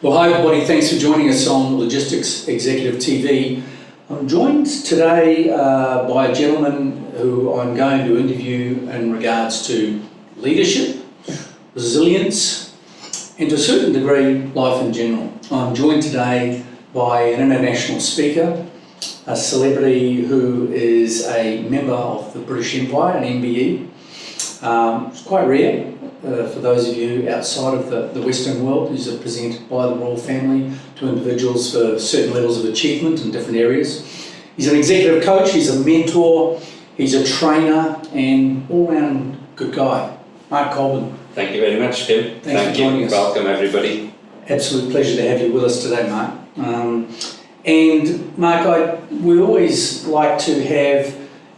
Well, hi everybody, thanks for joining us on Logistics Executive TV. I'm joined today by a gentleman who I'm going to interview in regards to leadership, resilience, and to a certain degree, life in general. I'm joined today by an international speaker, a celebrity who is a member of the British Empire, an MBE. It's quite rare for those of you outside of the Western world, who's presented by the royal family to individuals for certain levels of achievement in different areas. He's an executive coach, he's a mentor, he's a trainer, and all-round good guy. Mark Colbourne. Thank you very much, Tim. Thanks for joining us. Welcome, everybody. Absolute pleasure to have you with us today, Mark. And Mark, we always like to have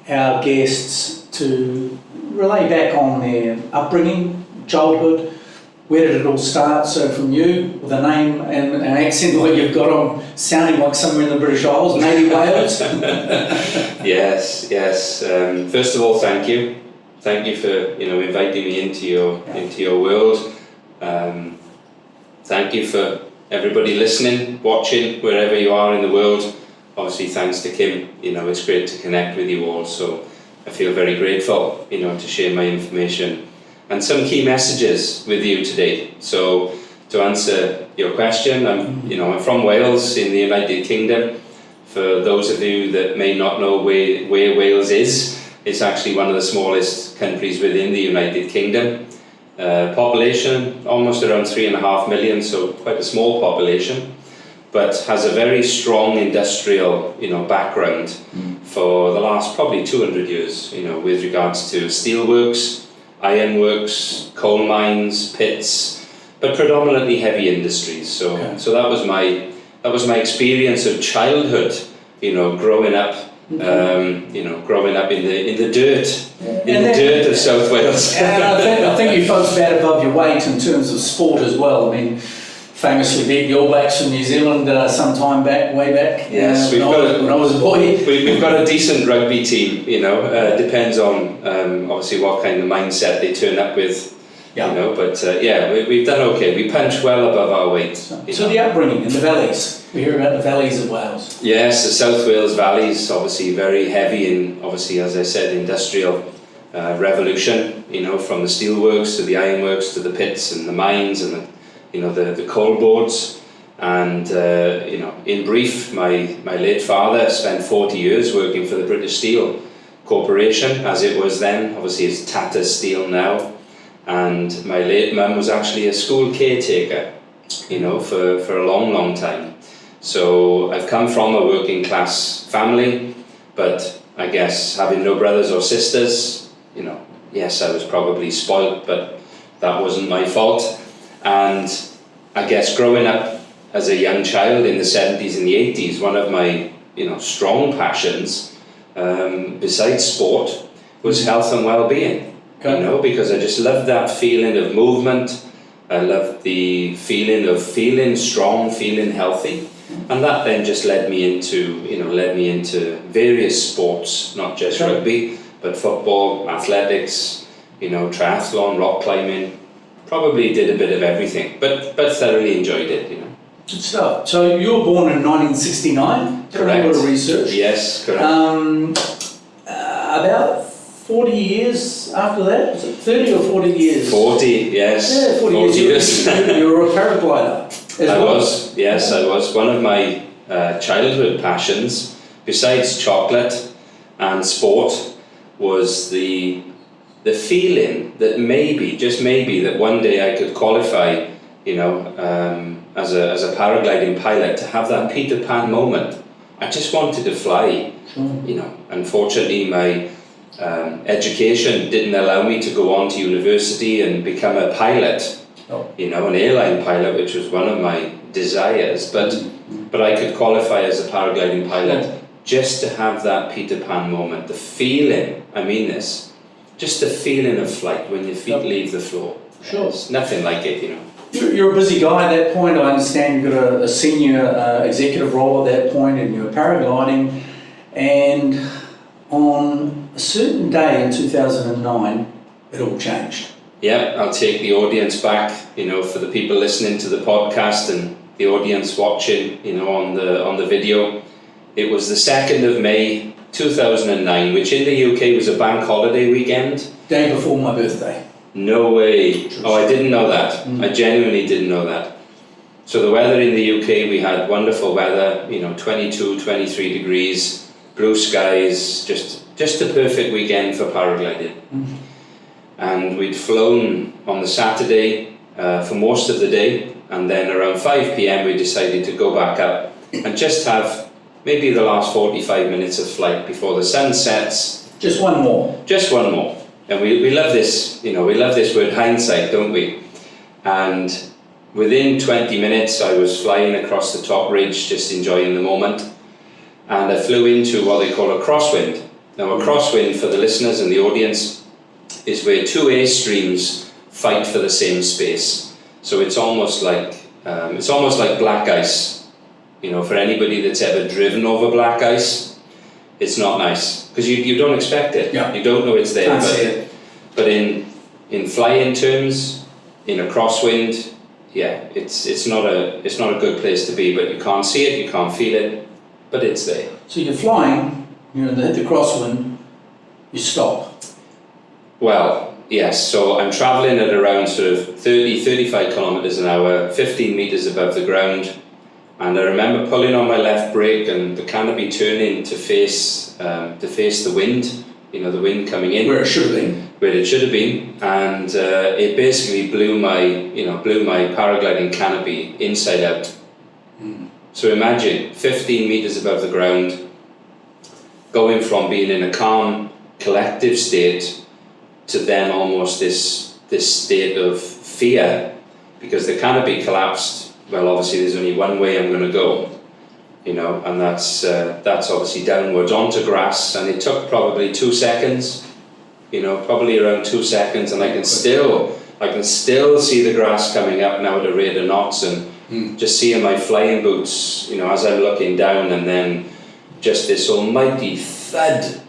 our guests to relay back on their upbringing, childhood. Where did it all start? So from you, with a name and an accent like you've got on, sounding like somewhere in the British Isles, maybe Wales. Yes. First of all, thank you. Thank you for inviting me into your world. Thank you for everybody listening, watching, wherever you are in the world. Obviously, thanks to Kim. It's great to connect with you all. So I feel very grateful, to share my information and some key messages with you today. So to answer your question, I'm from Wales in the United Kingdom. For those of you that may not know where Wales is, it's actually one of the smallest countries within the United Kingdom. Population almost around 3.5 million, so quite a small population, but has a very strong industrial background for the last probably 200 years, with regards to steelworks, ironworks, coal mines, pits, but predominantly heavy industries. So that was my experience of childhood, growing up, growing up in the dirt, dirt of South Wales. And I think you folks bat above your weight in terms of sport as well. I mean, famously beat the All Blacks from New Zealand some time back, way back. Yes, when I was a boy. We've got a decent rugby team. Depends on obviously what kind of mindset they turn up with. But we've done okay. We punch well above our weight. So the upbringing in the valleys. We hear about the valleys of Wales. Yes, the South Wales valleys, obviously very heavy in, obviously, as I said, industrial revolution. From the steelworks to the ironworks to the pits and the mines and the coal boards. And in brief, my late father spent 40 years working for the British Steel Corporation, as it was then. Obviously, it's Tata Steel now. And my late mum was actually a school caretaker, for a long, long time. So I've come from a working class family, but I guess having no brothers or sisters, yes, I was probably spoilt, but that wasn't my fault. And I guess growing up as a young child in the 70s and the 80s, one of my strong passions, besides sport, was health and well-being. Because I just loved that feeling of movement. I loved the feeling of feeling strong, feeling healthy, and that then just led me into various sports, not just rugby, but football, athletics, triathlon, rock climbing. Probably did a bit of everything, but thoroughly enjoyed it. Good stuff. So you were born in 1969. Correct. Did a little research. Yes, correct. About 40 years after that? Was it 30 or 40 years? 40, yes. Yeah, 40 years. You were a paraglider as well. I was. One of my childhood passions, besides chocolate and sport, was the feeling that maybe, just maybe, that one day I could qualify, as a paragliding pilot, to have that Peter Pan moment. I just wanted to fly. Unfortunately, my education didn't allow me to go on to university and become a pilot, an airline pilot, which was one of my desires, but I could qualify as a paragliding pilot just to have that Peter Pan moment, the feeling, just the feeling of flight when your feet leave the floor. Sure. It's nothing like it, You're a busy guy at that point. I understand you've got a senior executive role at that point and you're paragliding, and on a certain day in 2009, it all changed. Yeah, I'll take the audience back, for the people listening to the podcast and the audience watching, on the video. It was the 2nd of May 2009, which in the UK was a bank holiday weekend. Day before my birthday. No way. Oh, I didn't know that. I genuinely didn't know that. So the weather in the UK, we had wonderful weather, 22, 23 degrees, blue skies, just a perfect weekend for paragliding. And we'd flown on the Saturday for most of the day, and then around 5 p.m. we decided to go back up and just have maybe the last 45 minutes of flight before the sun sets. Just one more. Just one more. And we love this, we love this word hindsight, don't we? And within 20 minutes I was flying across the top ridge, just enjoying the moment. And I flew into what they call a crosswind. Now a crosswind, for the listeners and the audience, is where two air streams fight for the same space. So it's almost like black ice. For anybody that's ever driven over black ice, it's not nice because you don't expect it. Yeah. You don't know it's there. Can't see it. But in flying terms, in a crosswind, yeah, it's not a good place to be. But you can't see it, you can't feel it, but it's there. So you're flying, hit the crosswind, you stop. Well, yes. So I'm travelling at around sort of 30-35 kilometres an hour, 15 metres above the ground. And I remember pulling on my left brake and the canopy turning to face the wind, the wind coming in. Where it should have been. Where it should have been, and it basically blew my paragliding canopy inside out. So imagine 15 meters above the ground, going from being in a calm, collective state to then almost this state of fear because the canopy collapsed. Well, obviously there's only one way I'm going to go, and that's obviously downwards onto grass, and it took probably 2 seconds, probably around 2 seconds, and I can still see the grass coming up now at a rate of knots, and just seeing my flying boots, as I'm looking down, and then just this almighty thud,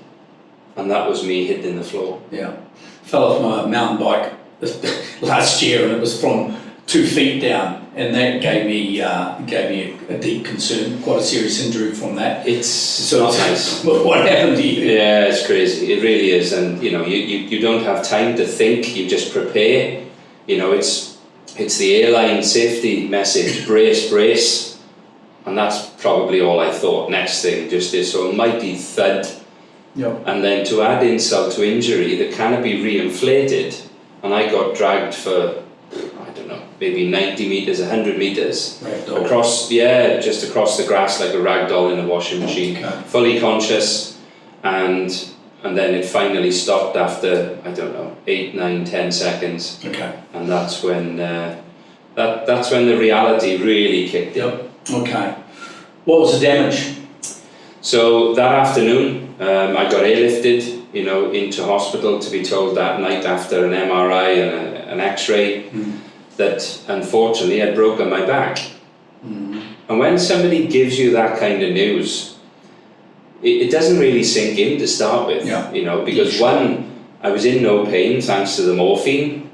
and that was me hitting the floor. Yeah, fell off my mountain bike last year, and it was from 2 feet down. And that gave me a deep concern, quite a serious injury from that. It's not nice. What happened to you? Yeah, it's crazy. It really is, and you don't have time to think. You just prepare. It's the airline safety message: brace, and that's probably all I thought. Next thing, just this almighty thud. Yep. And then to add insult to injury, the canopy re-inflated, and I got dragged for, maybe 90 metres, 100 metres across, just across the grass like a rag doll in a washing machine, fully conscious, and then it finally stopped after 8, 9, 10 seconds. Okay. And that's when that's when the reality really kicked in. Yep. Okay. What was the damage? So that afternoon, I got airlifted, into hospital to be told that night after an MRI and an X-ray. That unfortunately I'd broken my back. And when somebody gives you that kind of news, it doesn't really sink in to start with, because one, I was in no pain thanks to the morphine.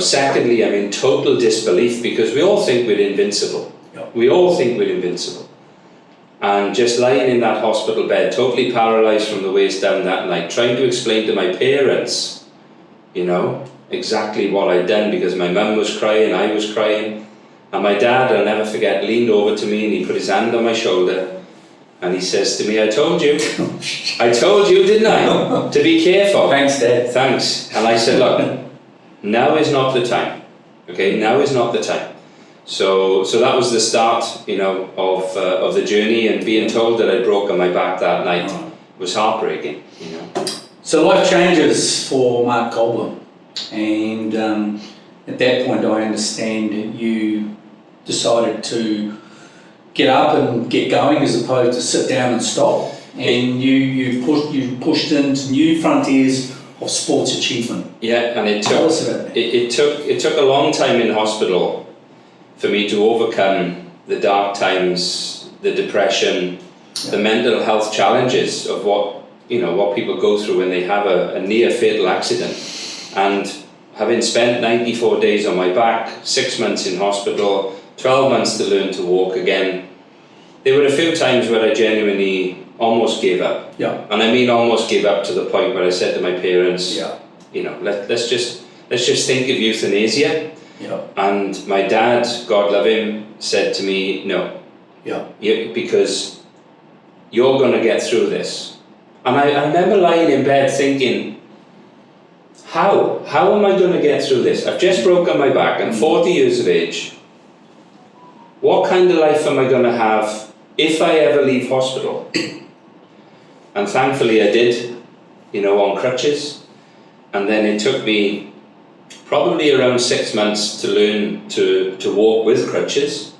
Secondly, I'm in total disbelief because we all think we're invincible. We all think we're invincible. And just lying in that hospital bed, totally paralysed from the waist down that night, trying to explain to my parents, exactly what I'd done, because my mum was crying, I was crying, and my dad, I'll never forget, leaned over to me and he put his hand on my shoulder and he says to me, I told you, didn't I, to be careful. Thanks, Dad. Thanks. And I said, look, now is not the time, okay, now is not the time. So that was the start, of the journey, and being told that I'd broken my back that night was heartbreaking, So life changes for Mark Colbourne. And at that point I understand you decided to get up and get going as opposed to sit down and stop, and you pushed into new frontiers of sports achievement. Yeah, and it Tell us about that. It took a long time in hospital for me to overcome the dark times, the depression, the mental health challenges of what people go through when they have a near fatal accident. And having spent 94 days on my back, 6 months in hospital, 12 months to learn to walk again. There were a few times where I genuinely almost gave up. Yeah. And I mean almost gave up to the point where I said to my parents, Yeah. you know, let's just think of euthanasia. Yeah. And my dad, God love him, said to me, no. Yeah. Because you're going to get through this. And I remember lying in bed thinking, how am I going to get through this? I've just broken my back, I'm 40 years of age. What kind of life am I going to have if I ever leave hospital? And thankfully I did, you know, on crutches. And then it took me probably around 6 months to learn to walk with crutches.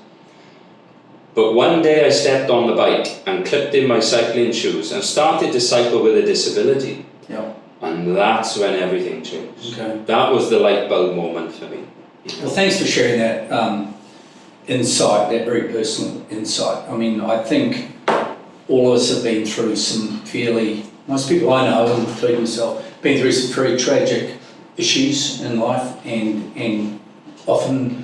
But one day I stepped on the bike and clipped in my cycling shoes and started to cycle with a disability. Yeah. And that's when everything changed. Okay. That was the light bulb moment for me. Well, thanks for sharing that insight, that very personal insight. I mean, I think all of us have been through some most people I know, including myself, been through some very tragic issues in life, and often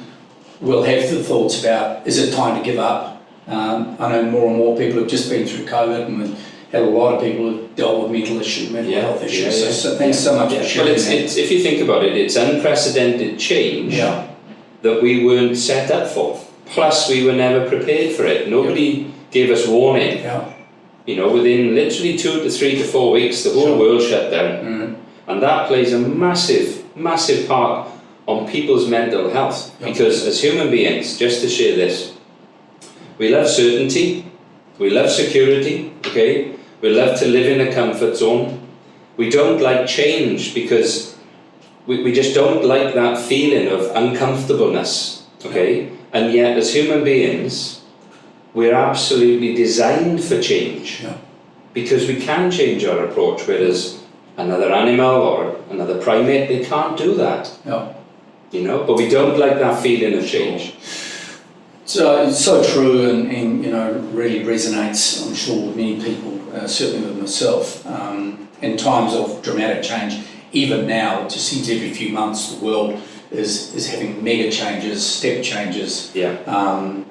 we'll have the thoughts about, is it time to give up? I know more and more people have just been through COVID, and we've had a lot of people who've dealt with mental health issues. Yeah. So thanks so much for sharing that. It's, if you think about it, it's unprecedented change that we weren't set up for. Plus, we were never prepared for it. Nobody gave us warning. Yeah. You know, within literally 2 to 3 to 4 weeks, the whole world shut down. Mm-hmm. And that plays a massive, massive part on people's mental health. Because as human beings, just to share this, we love certainty, we love security, okay? We love to live in a comfort zone. We don't like change because we just don't like that feeling of uncomfortableness, okay? And yet, as human beings, we're absolutely designed for change because we can change our approach, whereas another animal or another primate, they can't do that. You know, but we don't like that feeling of change. So it's so true, and you know, really resonates, I'm sure, with many people, certainly with myself. In times of dramatic change, even now, it just seems every few months the world is having mega changes, step changes,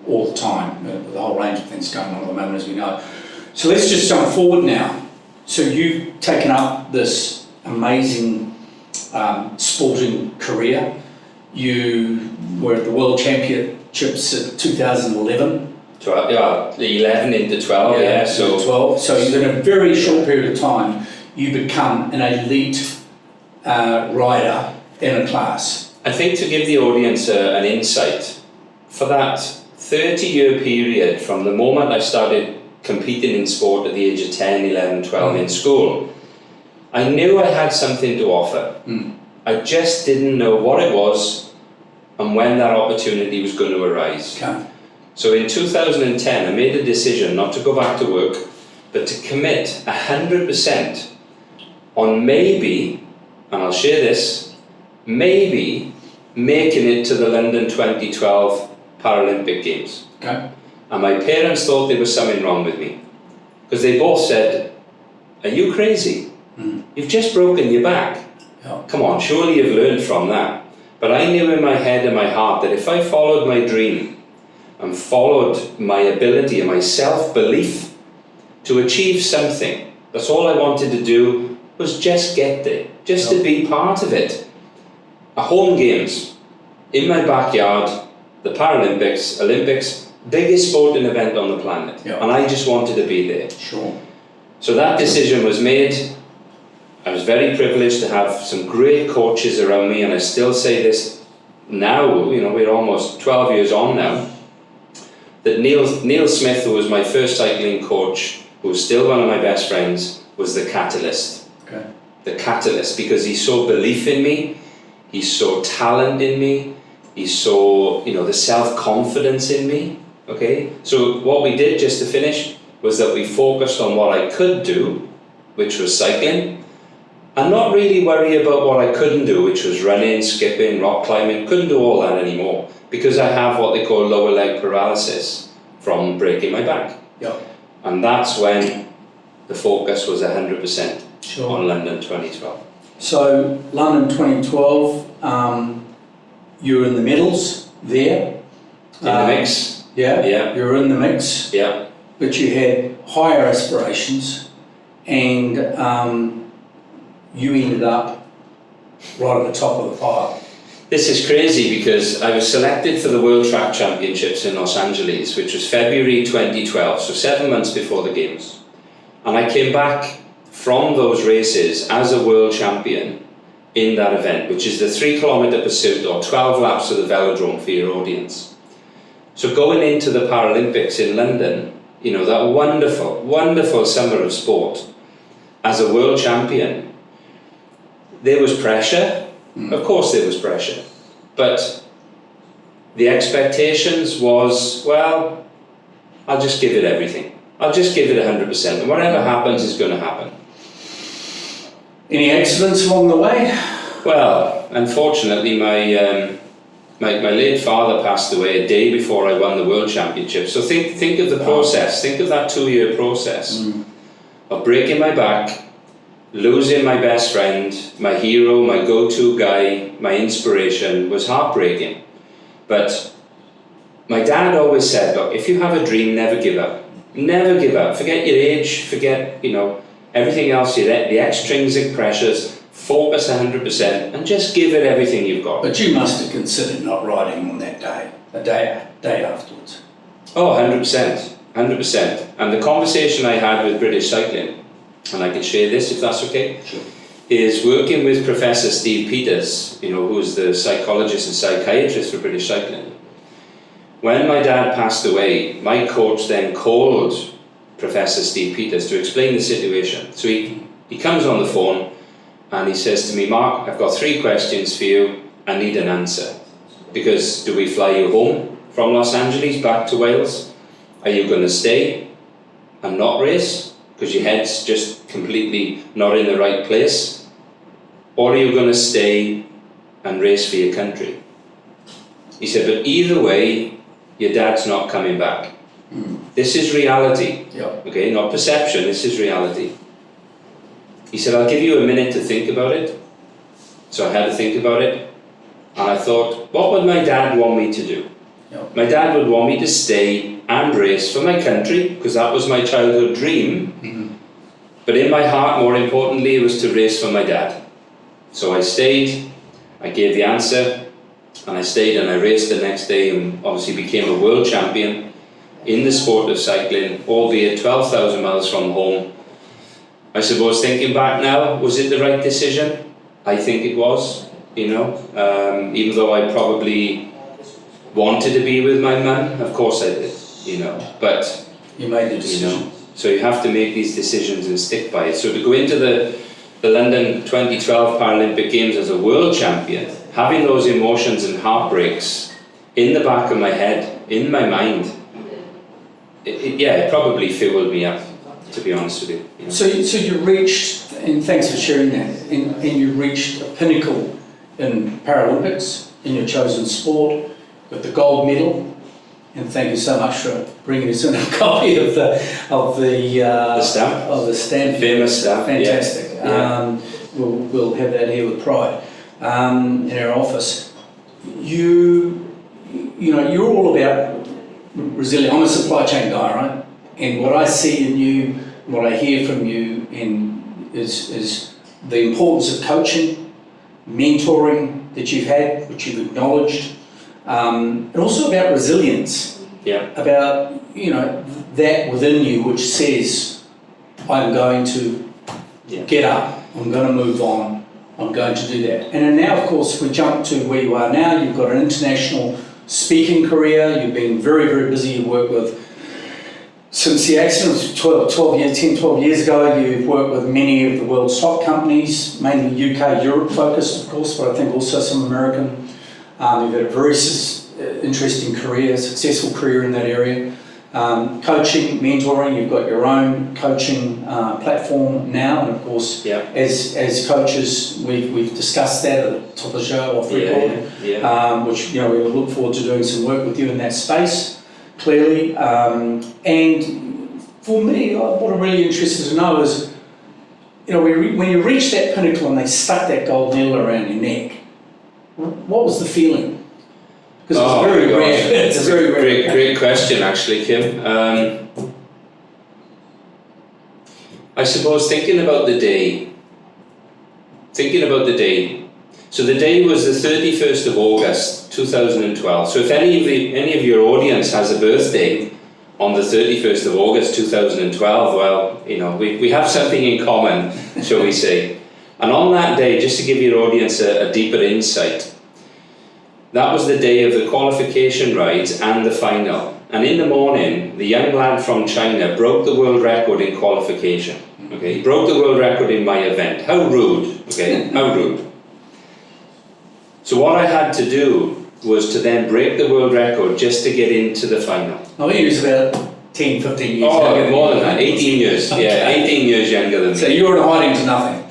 all the time. The whole range of things going on at the moment, as we know. So let's just jump forward now. So you've taken up this amazing sporting career. You were at the World Championships at 2011. 11 into 12, So 12. So in a very short period of time, you become an elite rider in a class. I think to give the audience an insight, for that 30-year period from the moment I started competing in sport at the age of 10, 11, 12 in school, I knew I had something to offer. I just didn't know what it was and when that opportunity was going to arise. Okay. So in 2010, I made a decision not to go back to work, but to commit 100% on maybe, and I'll share this, maybe making it to the London 2012 Paralympic Games. Okay. And my parents thought there was something wrong with me, because they both said, "Are you crazy? You've just broken your back. Come on, surely you've learned from that." But I knew in my head and my heart that if I followed my dream and followed my ability and my self-belief to achieve something, that's all I wanted to do was just get there, just to be part of it. A home games, in my backyard, the Paralympics, Olympics, biggest sporting event on the planet. And I just wanted to be there. Sure. So that decision was made. I was very privileged to have some great coaches around me, and I still say this now, you know, we're almost 12 years on now, that Neil Smith, who was my first cycling coach, who was still one of my best friends, was the catalyst. Okay. The catalyst, because he saw belief in me, he saw talent in me, he saw, you know, the self-confidence in me, okay? So what we did, just to finish, was that we focused on what I could do, which was cycling, and not really worry about what I couldn't do, which was running, skipping, rock climbing. Couldn't do all that anymore because I have what they call lower leg paralysis from breaking my back. And that's when the focus was 100% on London 2012. So London 2012, you were in the medals there. In the mix. Yeah. You were in the mix. Yeah. But you had higher aspirations, and you ended up right at the top of the pile. This is crazy because I was selected for the World Track Championships in Los Angeles, which was February 2012, so 7 months before the Games. And I came back from those races as a world champion in that event, which is the 3 kilometre pursuit or 12 laps of the velodrome for your audience. So going into the Paralympics in London, you know, that wonderful, wonderful summer of sport, as a world champion, there was pressure. Of course there was pressure, but the expectations was, well, I'll just give it everything. I'll just give it 100%, and whatever happens is going to happen. Any accidents along the way? Well, unfortunately, my late father passed away a day before I won the World Championship. So think of the process, think of that 2-year process of breaking my back, losing my best friend, my hero, my go-to guy, my inspiration. Was heartbreaking. But my dad always said, look, if you have a dream, never give up. Never give up. Forget your age, forget, you know, everything else, the extrinsic pressures, focus 100% and just give it everything you've got. But you must have considered not riding on that day, a day afterwards. Oh, 100%, 100%. And the conversation I had with British Cycling, and I can share this if that's okay, sure, is working with Professor Steve Peters, you know, who's the psychologist and psychiatrist for British Cycling. When my dad passed away, my coach then called Professor Steve Peters to explain the situation. So he comes on the phone and he says to me, Mark, I've got 3 questions for you. I need an answer. Because do we fly you home from Los Angeles back to Wales? Are you going to stay and not race because your head's just completely not in the right place? Or are you going to stay and race for your country? He said, but either way, your dad's not coming back. This is reality, okay, not perception, this is reality. He said, I'll give you a minute to think about it. So I had to think about it, and I thought, what would my dad want me to do? My dad would want me to stay and race for my country, because that was my childhood dream. But in my heart, more importantly, it was to race for my dad. So I stayed, I gave the answer, and I stayed and I raced the next day and obviously became a world champion in the sport of cycling, albeit 12,000 miles from home. I suppose thinking back now, was it the right decision? I think it was, you know, even though I probably wanted to be with my mum, of course I did, you know, but you made the decision. You know, so you have to make these decisions and stick by it. So to go into the London 2012 Paralympic Games as a world champion, having those emotions and heartbreaks in the back of my head, in my mind, it probably fueled me up, to be honest with you. You know? So you reached, and thanks for sharing that, and you reached a pinnacle in Paralympics, in your chosen sport, with the gold medal, and thank you so much for bringing us in a copy of the stamp. Of the stamp. Famous stamp. Fantastic. Yeah. We'll have that here with pride in our office. You know, you're all about resilience. I'm a supply chain guy, right? And what I see in you, what I hear from you, is the importance of coaching, mentoring that you've had, which you've acknowledged, and also about resilience. Yeah. About, you know, that within you which says, I'm going to get up, I'm going to move on, I'm going to do that. And then now, of course, if we jump to where you are now, you've got an international speaking career, you've been very, very busy, you work with, since the accident 12 years ago, you've worked with many of the world's top companies, mainly UK, Europe focused, of course, but I think also some American. You've had a very interesting career, successful career in that area. Coaching, mentoring, you've got your own coaching platform now, and of course, as coaches, we've discussed that at the top of the show, off record, which, you know, we look forward to doing some work with you in that space, clearly. And for me, what I'm really interested to know is, you know, when you reach that pinnacle and they stuck that gold medal around your neck, what was the feeling? Because it's very rare. It's a very rare. Great question, actually, Kim. I suppose thinking about the day. So the day was the 31st of August 2012. So if any of your audience has a birthday on the 31st of August 2012, well, we have something in common, shall we say. And on that day, just to give your audience a deeper insight, that was the day of the qualification rides and the final. And in the morning, the young lad from China broke the world record in qualification. Okay, he broke the world record in my event. How rude, okay, how rude. So what I had to do was to then break the world record just to get into the final. Oh, he was about 10, 15 years younger more than that, 18 years, yeah, 18 years younger than me. So you were hiding to nothing.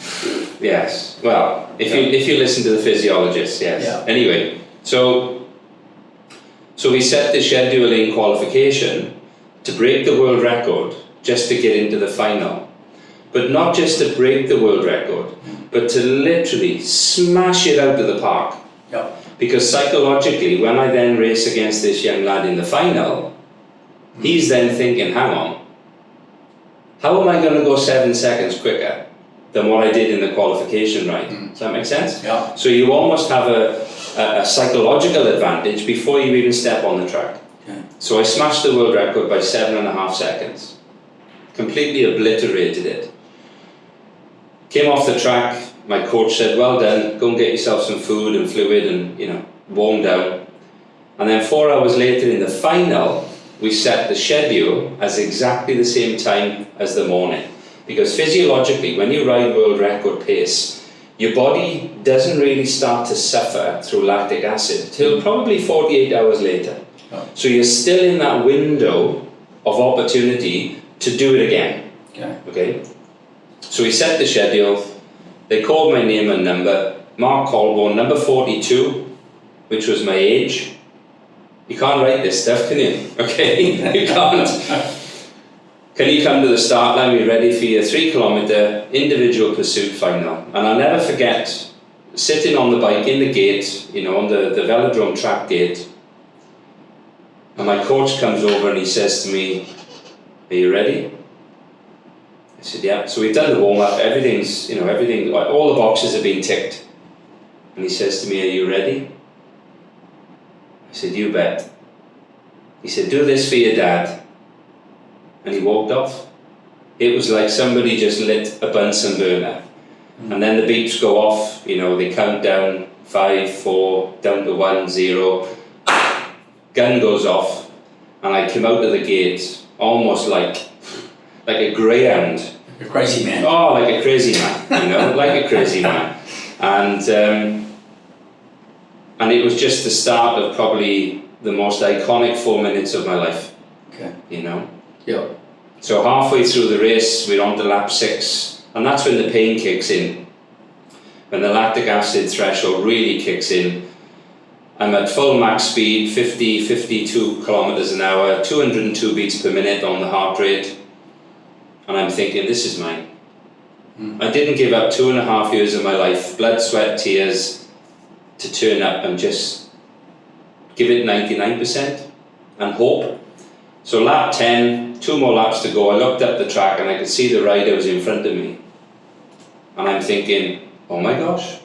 Yes, well, if you listen to the physiologist, yes. Yeah. Anyway, so we set the schedule in qualification to break the world record just to get into the final. But not just to break the world record, but to literally smash it out of the park. Yep. Because psychologically, when I then race against this young lad in the final, he's then thinking, hang on, how am I going to go 7 seconds quicker than what I did in the qualification ride? Does that make sense? Yeah. So you almost have a psychological advantage before you even step on the track. Okay. So I smashed the world record by 7.5 seconds. Completely obliterated it. Came off the track, my coach said, well done, go and get yourself some food and fluid and, warm down. And then 4 hours later in the final, we set the schedule as exactly the same time as the morning. Because physiologically, when you ride world record pace, your body doesn't really start to suffer through lactic acid till probably 48 hours later. Oh. So you're still in that window of opportunity to do it again. Okay? So we set the schedule, they called my name and number, Mark Colbourne, number 42, which was my age. You can't write this stuff, can you? Okay, you can't. Can you come to the start line, we're ready for your 3-kilometre individual pursuit final. And I'll never forget sitting on the bike in the gate, on the velodrome track gate, and my coach comes over and he says to me, are you ready? I said, yeah. So we've done the warm-up, everything's, all the boxes have been ticked. And he says to me, are you ready? I said, you bet. He said, do this for your dad. And he walked off. It was like somebody just lit a Bunsen burner. And then the beeps go off, they count down, 5, 4, down to 1, 0. Gun goes off. And I came out of the gate almost like a greyhound. A crazy man. Oh, like a crazy man, like a crazy man. And it was just the start of probably the most iconic 4 minutes of my life. Okay. Yeah. So halfway through the race, we're on to lap 6, and that's when the pain kicks in. When the lactic acid threshold really kicks in. I'm at full max speed, 52 kilometers an hour, 202 beats per minute on the heart rate. And I'm thinking, this is mine. I didn't give up 2.5 years of my life, blood, sweat, tears, to turn up and just give it 99% and hope. So lap 10, 2 more laps to go, I looked up the track and I could see the rider was in front of me. And I'm thinking, oh my gosh,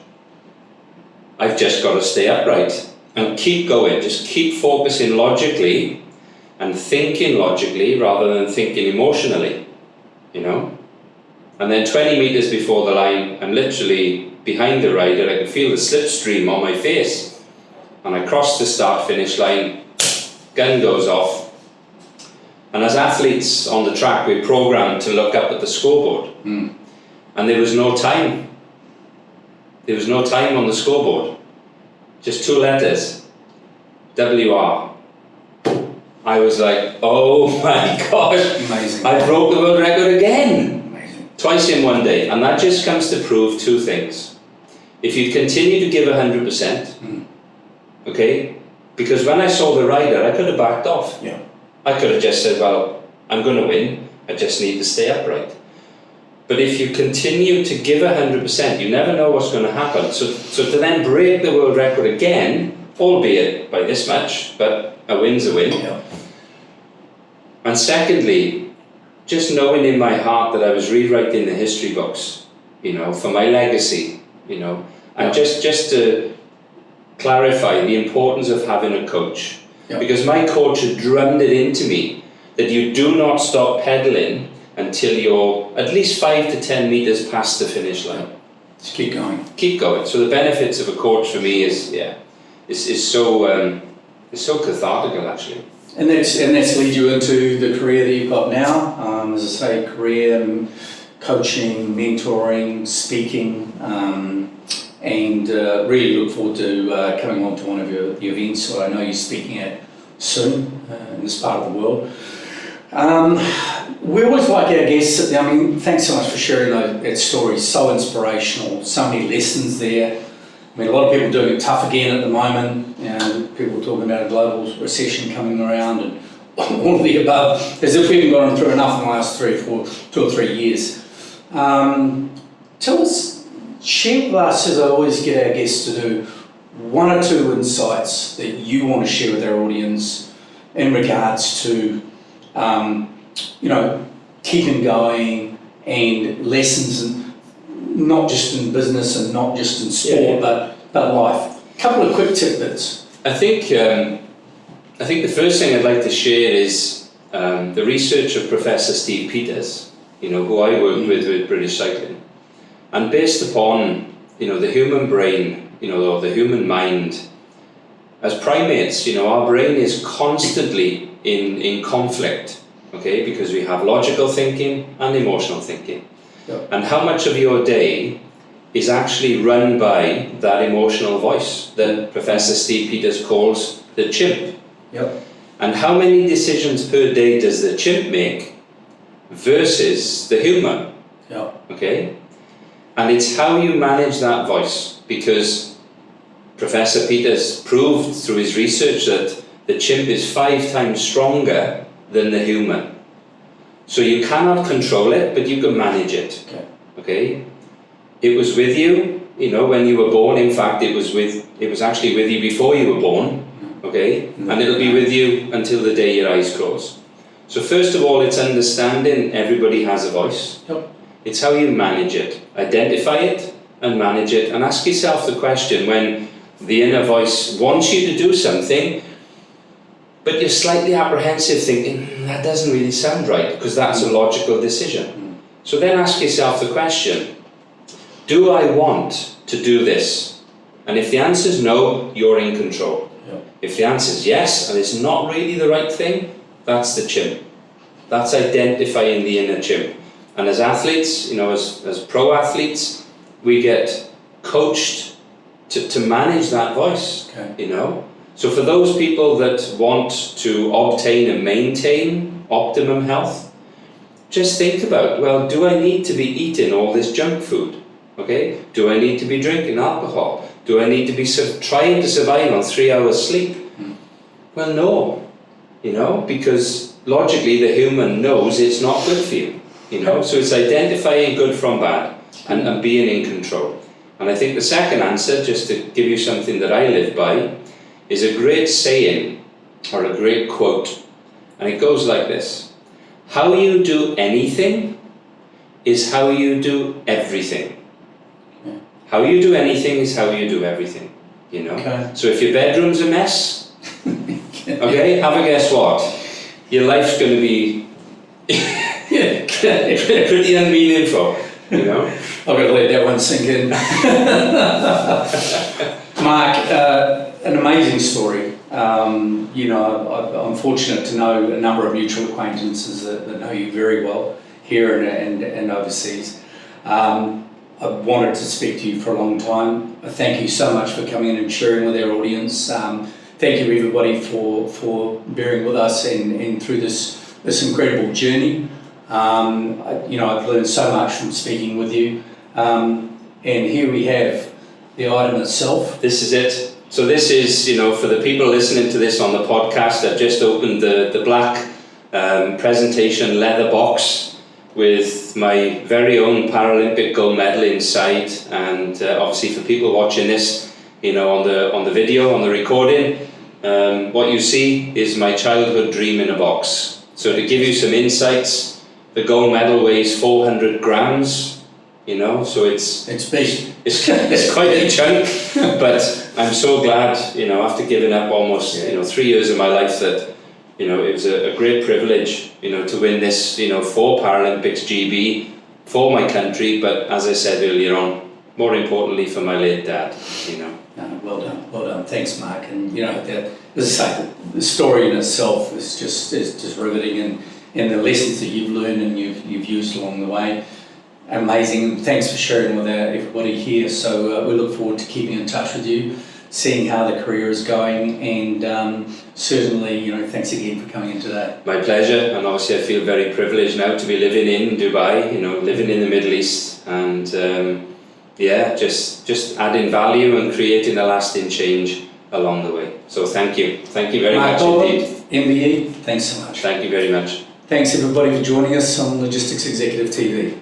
I've just got to stay upright and keep going, just keep focusing logically and thinking logically rather than thinking emotionally. And then 20 meters before the line, I'm literally behind the rider, I can feel the slipstream on my face. And I cross the start-finish line, gun goes off. And as athletes on the track, we're programmed to look up at the scoreboard. And there was no time. There was no time on the scoreboard. Just 2 letters, WR. I was like, oh my gosh, Amazing. I broke the world record again. Amazing. Twice in one day. And that just comes to prove 2 things. If you continue to give 100%, okay, because when I saw the rider, I could have backed off. Yeah. I could have just said, well, I'm going to win, I just need to stay upright. But if you continue to give 100%, you never know what's going to happen. So to then break the world record again albeit by this much, but a win's a win. Yeah. And secondly, just knowing in my heart that I was rewriting the history books, for my legacy, and just to clarify the importance of having a coach. Yeah. Because my coach had drummed it into me that you do not stop pedaling until you're at least 5 to 10 meters past the finish line. Just keep going. Keep going. So the benefits of a coach for me is so cathartic actually. And that's lead you into the career that you've got now. As I say, career, coaching, mentoring, speaking, and really look forward to coming on to one of the events that I know you're speaking at soon in this part of the world. We always like our guests, thanks so much for sharing that story, so inspirational, so many lessons there. A lot of people doing it tough again at the moment, people talking about a global recession coming around and all of the above, as if we haven't gone through enough in the last 2 or 3 years. Tell us, share with us, as I always get our guests to do, 1 or 2 insights that you want to share with our audience in regards to keeping going and lessons, and not just in business and not just in sport, but life. A couple of quick tidbits. I think the first thing I'd like to share is the research of Professor Steve Peters, who I worked with British Cycling, and based upon the human brain, or the human mind. As primates, our brain is constantly in conflict, okay, because we have logical thinking and emotional thinking. Yep. And how much of your day is actually run by that emotional voice that Professor Steve Peters calls the chimp. Yep. And how many decisions per day does the chimp make versus the human? Yep. Okay? And it's how you manage that voice, because Professor Peters proved through his research that the chimp is 5 times stronger than the human. So you cannot control it, but you can manage it. Okay? It was with you, when you were born. In fact, it was actually with you before you were born. Okay? And it'll be with you until the day your eyes close. So first of all, it's understanding everybody has a voice. Yep. It's how you manage it. Identify it and manage it, and ask yourself the question when the inner voice wants you to do something, but you're slightly apprehensive, thinking, that doesn't really sound right, because that's a logical decision. So then ask yourself the question, do I want to do this? And if the answer is no, you're in control. Yep. If If the answer is yes, and it's not really the right thing, that's the chimp. That's identifying the inner chimp. And as athletes, as pro athletes, we get coached to manage that voice, So for those people that want to obtain and maintain optimum health, just think about, well, do I need to be eating all this junk food? Okay? Do I need to be drinking alcohol? Do I need to be trying to survive on 3 hours sleep? Well, no, because logically the human knows it's not good for you, So it's identifying good from bad and being in control. And I think the second answer, just to give you something that I live by, is a great saying or a great quote. And it goes like this: how you do anything is how you do everything. How you do anything is how you do everything, Okay. So if your bedroom's a mess, okay, have a guess what? Your life's going to be pretty unmeaningful, I've got to let that one sink in. Mark, an amazing story. I'm fortunate to know a number of mutual acquaintances that know you very well here and overseas. I've wanted to speak to you for a long time. Thank you so much for coming in and sharing with our audience. Thank you everybody for bearing with us and through this incredible journey. I've learned so much from speaking with you. And here we have the item itself. This is it. So this is, for the people listening to this on the podcast, I've just opened the black presentation leather box with my very own Paralympic gold medal inside. And obviously for people watching this, you know, on the video, on the recording, what you see is my childhood dream in a box. So to give you some insights, the gold medal weighs 400 grams, you know, so it's big. It's quite a chunk, but I'm so glad, you know, after giving up almost, you know, 3 years of my life, that, you know, it was a great privilege, you know, to win this, you know, 4 Paralympics GB for my country, but as I said earlier on, more importantly for my late dad, you know. Well done. Thanks, Mark. And you know, that, as I say, the story in itself is just riveting, and the lessons that you've learned and you've used along the way, amazing. Thanks for sharing with everybody here. So we look forward to keeping in touch with you, seeing how the career is going, and certainly, you know, thanks again for coming in today. My pleasure, and obviously I feel very privileged now to be living in Dubai, you know, living in the Middle East, and yeah, just adding value and creating a lasting change along the way. So thank you very Mark much Colbourne indeed. MBE, thanks so much. Thank you very much. Thanks everybody for joining us on Logistics Executive TV.